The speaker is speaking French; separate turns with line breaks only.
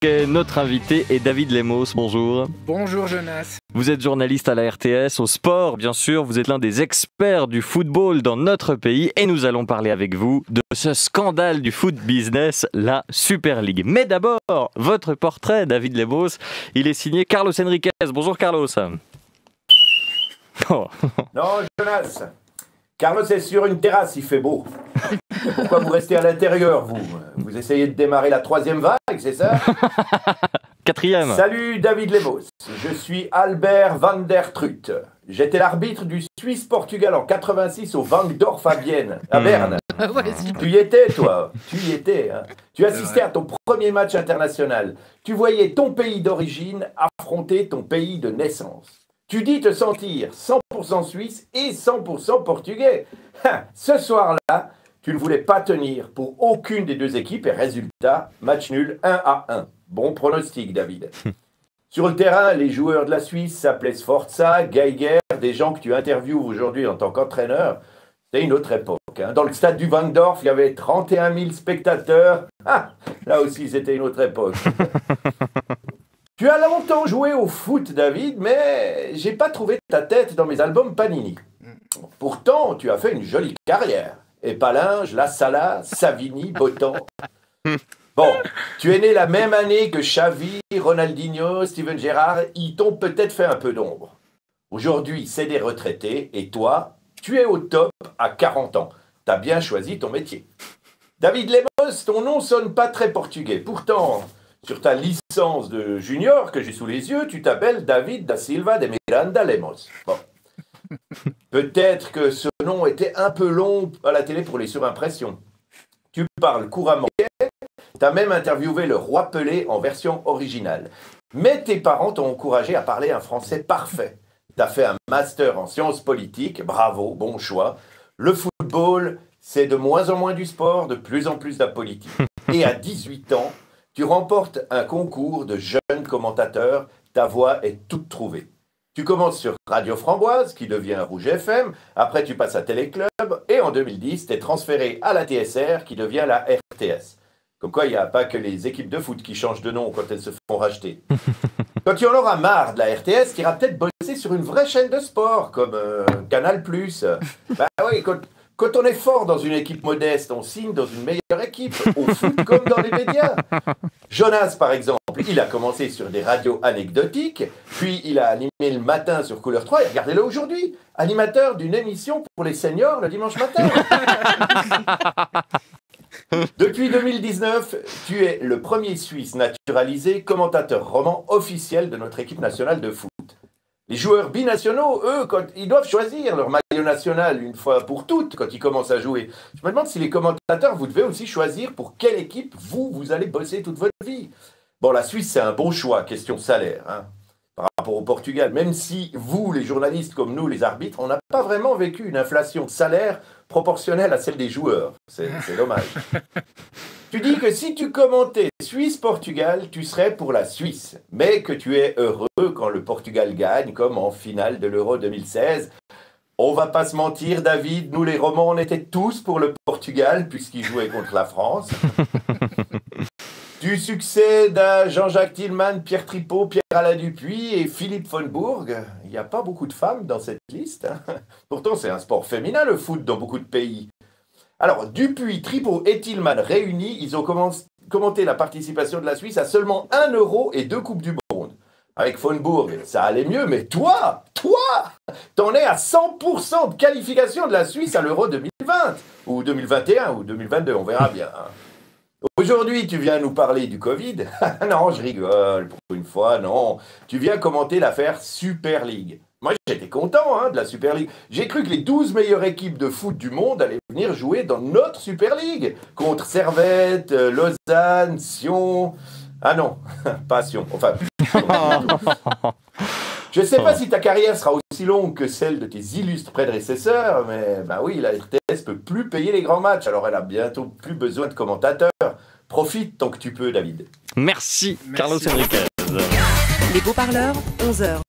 Notre invité est David Lemos, bonjour.
Bonjour Jonas.
Vous êtes journaliste à la RTS, au sport bien sûr, vous êtes l'un des experts du football dans notre pays et nous allons parler avec vous de ce scandale du foot business, la Super League. Mais d'abord, votre portrait, David Lemos, il est signé Carlos Enriquez. Bonjour Carlos.
Oh. Non Jonas, Carlos est sur une terrasse, il fait beau. Pourquoi vous restez à l'intérieur, vous? Vous essayez de démarrer la 3e vague, c'est ça?
4e.
Salut David Lemos, je suis Albert van der Trutt. J'étais l'arbitre du Suisse-Portugal en 86 au Wankdorf à Bienne, à Berne. Tu y étais, toi? Tu y étais, hein? Tu assistais à ton premier match international. Tu voyais ton pays d'origine affronter ton pays de naissance. Tu dis te sentir 100% suisse et 100% portugais. Ce soir-là, tu ne voulais pas tenir pour aucune des deux équipes et résultat, match nul 1-1. Bon pronostic, David. Sur le terrain, les joueurs de la Suisse s'appelaient Sforza, Geiger, des gens que tu interviews aujourd'hui en tant qu'entraîneur. C'était une autre époque. Hein. Dans le stade du Wankdorf, il y avait 31 000 spectateurs. Là aussi, c'était une autre époque. Tu as longtemps joué au foot, David, mais j'ai pas trouvé ta tête dans mes albums Panini. Pourtant, tu as fait une jolie carrière. Épalinges, La Sala, Savini, Botan. Bon, tu es né la même année que Xavi, Ronaldinho, Steven Gerrard. Ils t'ont peut-être fait un peu d'ombre. Aujourd'hui, c'est des retraités. Et toi, tu es au top à 40 ans. T'as bien choisi ton métier. David Lemos, ton nom sonne pas très portugais. Pourtant, sur ta licence de junior que j'ai sous les yeux, tu t'appelles David da Silva de Miranda Lemos. Bon. Peut-être que ce nom était un peu long à la télé pour les surimpressions. Tu parles couramment. Tu as même interviewé le roi Pelé en version originale. Mais tes parents t'ont encouragé à parler un français parfait. Tu as fait un master en sciences politiques. Bravo, bon choix. Le football, c'est de moins en moins du sport, de plus en plus de la politique. Et à 18 ans, tu remportes un concours de jeunes commentateurs. Ta voix est toute trouvée. Tu commences sur Radio Framboise, qui devient Rouge FM. Après, tu passes à Téléclub. Et en 2010, tu es transféré à la TSR, qui devient la RTS. Comme quoi, il n'y a pas que les équipes de foot qui changent de nom quand elles se font racheter. Quand tu en auras marre de la RTS, tu iras peut-être bosser sur une vraie chaîne de sport, comme Canal+. Bah oui, quand on est fort dans une équipe modeste, on signe dans une meilleure équipe, au foot comme dans les médias. Jonas, par exemple, il a commencé sur des radios anecdotiques, puis il a animé le matin sur Couleur 3, et regardez-le aujourd'hui, animateur d'une émission pour les seniors le dimanche matin. Depuis 2019, tu es le premier Suisse naturalisé commentateur roman officiel de notre équipe nationale de foot. Les joueurs binationaux, eux, quand ils doivent choisir leur maillot national une fois pour toutes quand ils commencent à jouer. Je me demande si les commentateurs, vous devez aussi choisir pour quelle équipe vous allez bosser toute votre vie. Bon, la Suisse, c'est un bon choix, question salaire, hein, par rapport au Portugal. Même si vous, les journalistes comme nous, les arbitres, on n'a pas vraiment vécu une inflation de salaire proportionnelle à celle des joueurs. C'est dommage. Tu dis que si tu commentais Suisse-Portugal, tu serais pour la Suisse, mais que tu es heureux quand le Portugal gagne, comme en finale de l'Euro 2016. On va pas se mentir, David, nous les Romans, on était tous pour le Portugal, puisqu'ils jouaient contre la France. Tu succèdes à Jean-Jacques Tillman, Pierre Tripot, Pierre-Alain Dupuis et Philippe von Bourg. Il n'y a pas beaucoup de femmes dans cette liste. Hein. Pourtant, c'est un sport féminin, le foot, dans beaucoup de pays. Alors, Dupuis, Tripot et Tillman réunis, ils ont commenté la participation de la Suisse à seulement 1 euro et 2 Coupes du Monde. Avec von Bourg, ça allait mieux, mais toi, t'en es à 100% de qualification de la Suisse à l'Euro 2020, ou 2021, ou 2022, on verra bien. Hein. Aujourd'hui, tu viens nous parler du Covid. Non, je rigole, pour une fois, non. Tu viens commenter l'affaire Super League. Moi, j'étais content de la Super League. J'ai cru que les 12 meilleures équipes de foot du monde allaient venir jouer dans notre Super League. Contre Servette, Lausanne, Sion... Ah non, pas Sion. Enfin, je ne sais pas si ta carrière sera aussi longue que celle de tes illustres prédécesseurs, mais bah oui, la RTS peut plus payer les grands matchs, alors elle a bientôt plus besoin de commentateurs. Profite tant que tu peux, David.
Merci. Carlos Enriquez.
Les beaux parleurs, 11h.